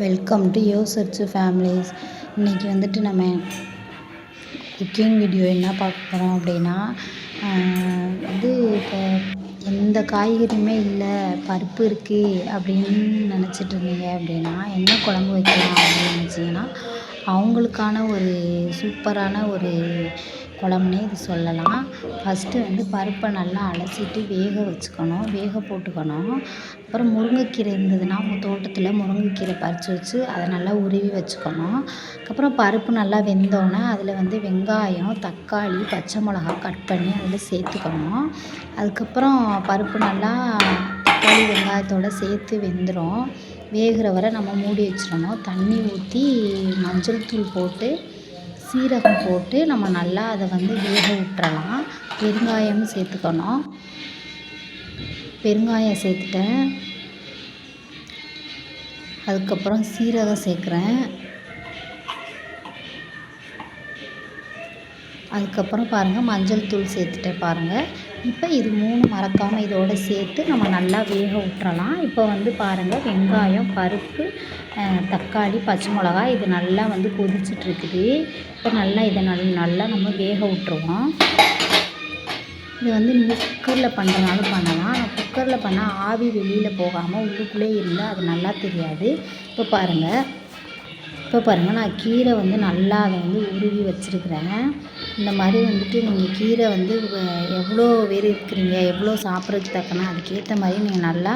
Welcome to your search families. இன்றைக்கி வந்துட்டு நம்ம குக்கிங் வீடியோ என்ன பார்க்க போகிறோம் அப்படின்னா, வந்து இப்போ எந்த காய்கறியுமே இல்லை, பருப்பு இருக்குது அப்படின்னு நினச்சிட்டு இருந்தீங்க அப்படின்னா, என்ன குழம்பு வைக்கலாம் அப்படின்னு நினச்சிங்கன்னா, அவங்களுக்கான ஒரு சூப்பரான ஒரு குழம்புனே இது சொல்லலாம். ஃபஸ்ட்டு வந்து பருப்பை நல்லா அலசிட்டு வேக போட்டுக்கணும். அப்புறம் முருங்கைக்கீரை இருந்ததுன்னா உங்கள் தோட்டத்தில் முருங்கைக்கீரை பறித்து வச்சு அதை நல்லா உருவி வச்சுக்கணும். அதுக்கப்புறம் பருப்பு நல்லா வெந்தோடனே அதில் வந்து வெங்காயம், தக்காளி, பச்சை மிளகா கட் பண்ணி அதில் சேர்த்துக்கணும். அதுக்கப்புறம் பருப்பு நல்லா தக்காளி வெங்காயத்தோடு சேர்த்து வெந்துடும். வேகிற வரை நம்ம மூடி வச்சிடணும். தண்ணி ஊற்றி மஞ்சள் தூள் போட்டு சீரகம் போட்டு நம்ம நல்லா அதை வந்து வேக விட்டுறலாம். பெருங்காயமும் சேர்த்துக்கணும். பெருங்காயம் சேர்த்துட்டேன். அதுக்கப்புறம் சீரகம் சேர்க்குறேன். அதுக்கப்புறம் பாருங்கள், மஞ்சள் தூள் சேர்த்துட்டேன் பாருங்கள். இப்போ இது 3 மறக்காமல் இதோடு சேர்த்து நம்ம நல்லா வேக விட்டுறலாம். இப்போ வந்து பாருங்கள், வெங்காயம், பருப்பு, தக்காளி, பச்சை மிளகா இது நல்லா வந்து கொதிச்சிட்ருக்குது. இப்போ நல்லா இதை நல்லா நம்ம வேக விட்டுருவோம். இது வந்து நீங்கள் குக்கரில் பண்ணுறனாலும் பண்ணலாம். ஆனால் குக்கரில் பண்ணால் ஆவி வெளியில் போகாமல் உள்ளுக்குள்ளே இருந்தால் அது நல்லா தெரியாது. இப்போ பாருங்கள் நான் கீரை வந்து நல்லா அதை வந்து உருவி வச்சுருக்கிறேன். இந்த மாதிரி வந்துட்டு நீங்கள் கீரை வந்து எவ்வளோ பேர் இருக்கிறீங்க, எவ்வளோ சாப்பிட்றதுக்கு தக்கன அதுக்கேற்ற மாதிரி நீங்கள் நல்லா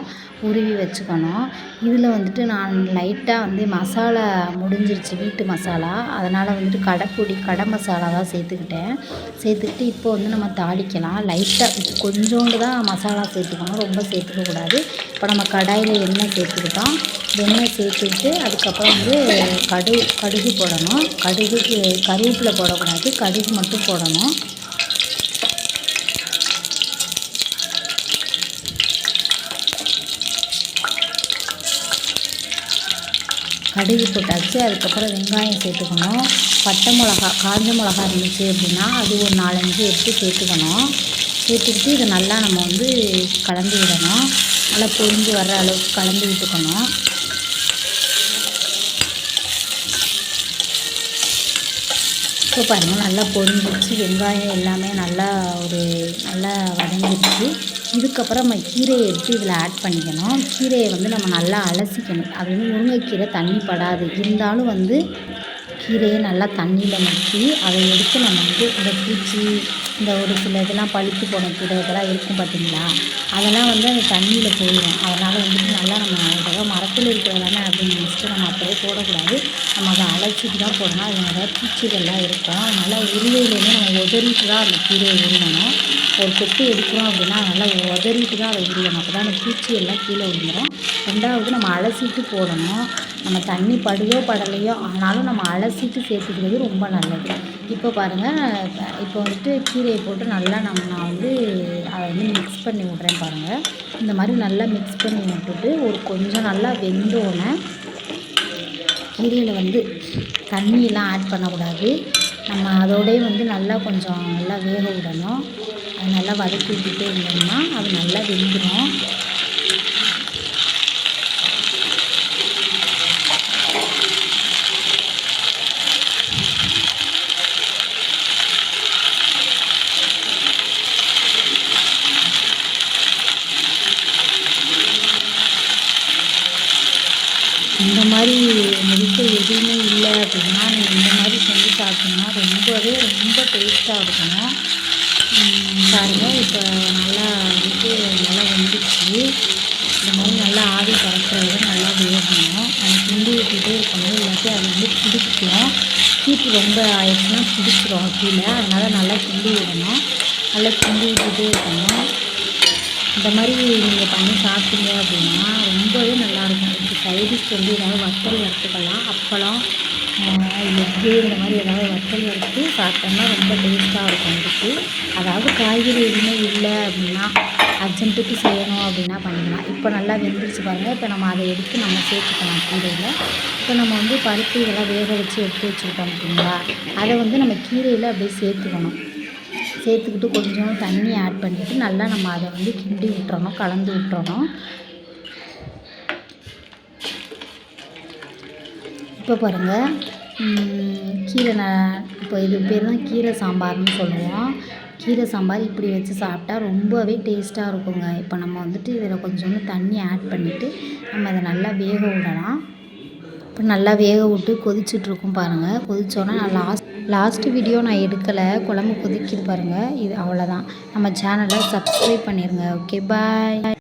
உருவி வச்சுக்கணும். இதில் வந்துட்டு நான் லைட்டாக வந்து மசாலா முடிஞ்சிருச்சு, வீட்டு மசாலா. அதனால் வந்துட்டு கடை மசாலா தான் சேர்த்துக்கிட்டு இப்போ வந்து நம்ம தாளிக்கலாம். லைட்டாக கொஞ்சோண்டு தான் மசாலா சேர்த்துக்கணும், ரொம்ப சேர்த்துக்கக்கூடாது. இப்போ நம்ம கடாயில் எண்ணெய் சேர்த்துக்கிட்டோம். எண்ணெய் சேர்த்துக்கிட்டு அதுக்கப்புறம் வந்து கடுகு போடணும். கருவேப்பிலை போடக்கூடாது, கடுகு மட்டும் போடணும். கடுகு போட்டாச்சு. அதுக்கப்புறம் வெங்காயம் சேர்த்துக்கணும். பட்டை மிளகா, காஞ்ச மிளகா இருந்துச்சு அப்படின்னா அது ஒரு 4-5 எடுத்து சேர்த்துக்கிட்டு இதை நல்லா நம்ம வந்து கலந்து விடணும். நல்லா பொரிஞ்சு வர்ற அளவுக்கு கலந்து விட்டுக்கணும். இப்போ பாருங்கள், நல்லா பொரிஞ்சிடுச்சு. வெங்காயம் எல்லாமே நல்லா வதங்கிடுச்சு. இதுக்கப்புறம் நம்ம கீரையை எடுத்து இதில் ஆட் பண்ணிக்கணும். கீரையை வந்து நம்ம நல்லா அலசிக்கணும். அது வந்து முருங்கைக்கீரை தண்ணி படாது, இருந்தாலும் வந்து கீரையை நல்லா தண்ணியில் முக்கி அதை எடுத்து நம்ம வந்து இந்த பூச்சி, இந்த ஒரு சில இதெல்லாம் பழுத்து போன கீரை இதெல்லாம் இருக்கும் பார்த்தீங்களா, அதெல்லாம் வந்து அந்த தண்ணியில் போயிடும். அதனால் வந்துட்டு நல்லா நம்ம ஏதோ மரத்தில் இருக்கிறதானே அப்படின்னு நினச்சிட்டு நம்ம அப்படியே போடக்கூடாது. நம்ம அதை அலசிட்டு தான் போடணும். அது நிறையா பூச்சிகள்லாம் இருக்கும். அதனால் உருளையிலேருந்து நம்ம உதறிட்டு தான் அந்த கீரையை உருவணும். ஒரு கொத்து எடுக்கிறோம் அப்படின்னா நல்லா உதறிட்டு தான் அதை உருவணும். அப்போ தான் அந்த பூச்சி எல்லாம் கீழே விழுந்துடும். 2வது நம்ம அலசிட்டு போடணும். நம்ம தண்ணி படுதோ படலையோ ஆனாலும் நம்ம அலசிட்டு சேர்த்துக்கிறது ரொம்ப நல்லது. இப்போ பாருங்கள், இப்போ வந்துட்டு கீரையை போட்டு நல்லா நான் வந்து அதை வந்து மிக்ஸ் பண்ணி விட்றேன் பாருங்கள். இந்த மாதிரி நல்லா மிக்ஸ் பண்ணி விட்டுட்டு ஒரு கொஞ்சம் நல்லா வெந்தோடனே கீரையில் வந்து தண்ணியெல்லாம் ஆட் பண்ணக்கூடாது. நம்ம அதோடய வந்து நல்லா கொஞ்சம் நல்லா வேக விடணும். அது நல்லா வதக்கி விட்டுட்டே இருந்தோம்னா அது நல்லா வெந்துடும். இந்த மாதிரி மெடிக்கல் எதுவுமே இல்லை அப்படின்னா நீங்கள் இந்த மாதிரி செஞ்சு சாப்பிட்டோம்னா ரொம்ப டேஸ்ட்டாக இருக்கணும். பாருங்கள், இப்போ நல்லா வந்துட்டு நல்லா வெந்துடுச்சு. இந்த மாதிரி நல்லா ஆவி பறக்கிறத நல்லா வேகணும். நம்ம கிண்டி விட்டுட்டே இருக்கணும், இல்லாட்டி அது வந்து பிடிக்கும். ஹீட்டு ரொம்ப ஆயிடுச்சுன்னா பிடிச்சிரும் கீழே. அதனால் நல்லா கிண்டி விடணும். நல்லா கிண்டி விட்டுட்டே இருக்கணும். இந்த மாதிரி நீங்கள் பண்ணி சாப்பிட்டீங்க அப்படின்னா ரொம்பவே நல்லாயிருக்கும். இதுக்கு சைடிஷ் வந்து ஏதாவது வத்தல் வறுத்துக்கலாம், அப்பளம், எக்கு இந்த மாதிரி ஏதாவது வத்தல் வறுத்து சாப்பிட்டோம்னா ரொம்ப டேஸ்ட்டாக இருக்கும். இதுக்கு அதாவது காய்கறி எதுவுமே இல்லை அப்படின்னா அர்ஜென்ட்டுக்கு செய்யணும் அப்படின்னா பண்ணிக்கலாம். இப்போ நல்லா வெந்துருச்சு பாருங்கள். இப்போ நம்ம அதை எடுத்து நம்ம சேர்த்துக்கலாம் கீரையில். இப்போ நம்ம வந்து பருப்பு இதெல்லாம் வேக வச்சு எடுத்து வச்சுருக்கோம் பார்த்தீங்களா, அதை வந்து நம்ம கீரையில் அப்படியே சேர்த்துக்கிட்டு கொஞ்சம் தண்ணி ஆட் பண்ணிவிட்டு நல்லா நம்ம அதை வந்து கிண்டி விட்டுறணும், கலந்து விட்டுறணும். இப்போ பாருங்கள் கீரை இப்போ இது பேர் தான் கீரை சாம்பார்னு சொல்லுவோம். கீரை சாம்பார் இப்படி வச்சு சாப்பிட்டா ரொம்பவே டேஸ்ட்டாக இருக்குங்க. இப்போ நம்ம வந்துட்டு இதில் கொஞ்சோண்டு தண்ணி ஆட் பண்ணிவிட்டு நம்ம அதை நல்லா வேக விடலாம். இப்போ நல்லா வேக விட்டு கொதிச்சிட்ருக்கும் பாருங்கள். கொதிச்சோன்னா நான் லாஸ்ட்டு வீடியோ நான் எடுக்கலை, குழம்பு கொதிக்குது பாருங்கள். இது அவ்வளோதான். நம்ம சேனலை சப்ஸ்கிரைப் பண்ணிடுங்க. ஓகே, பாய்.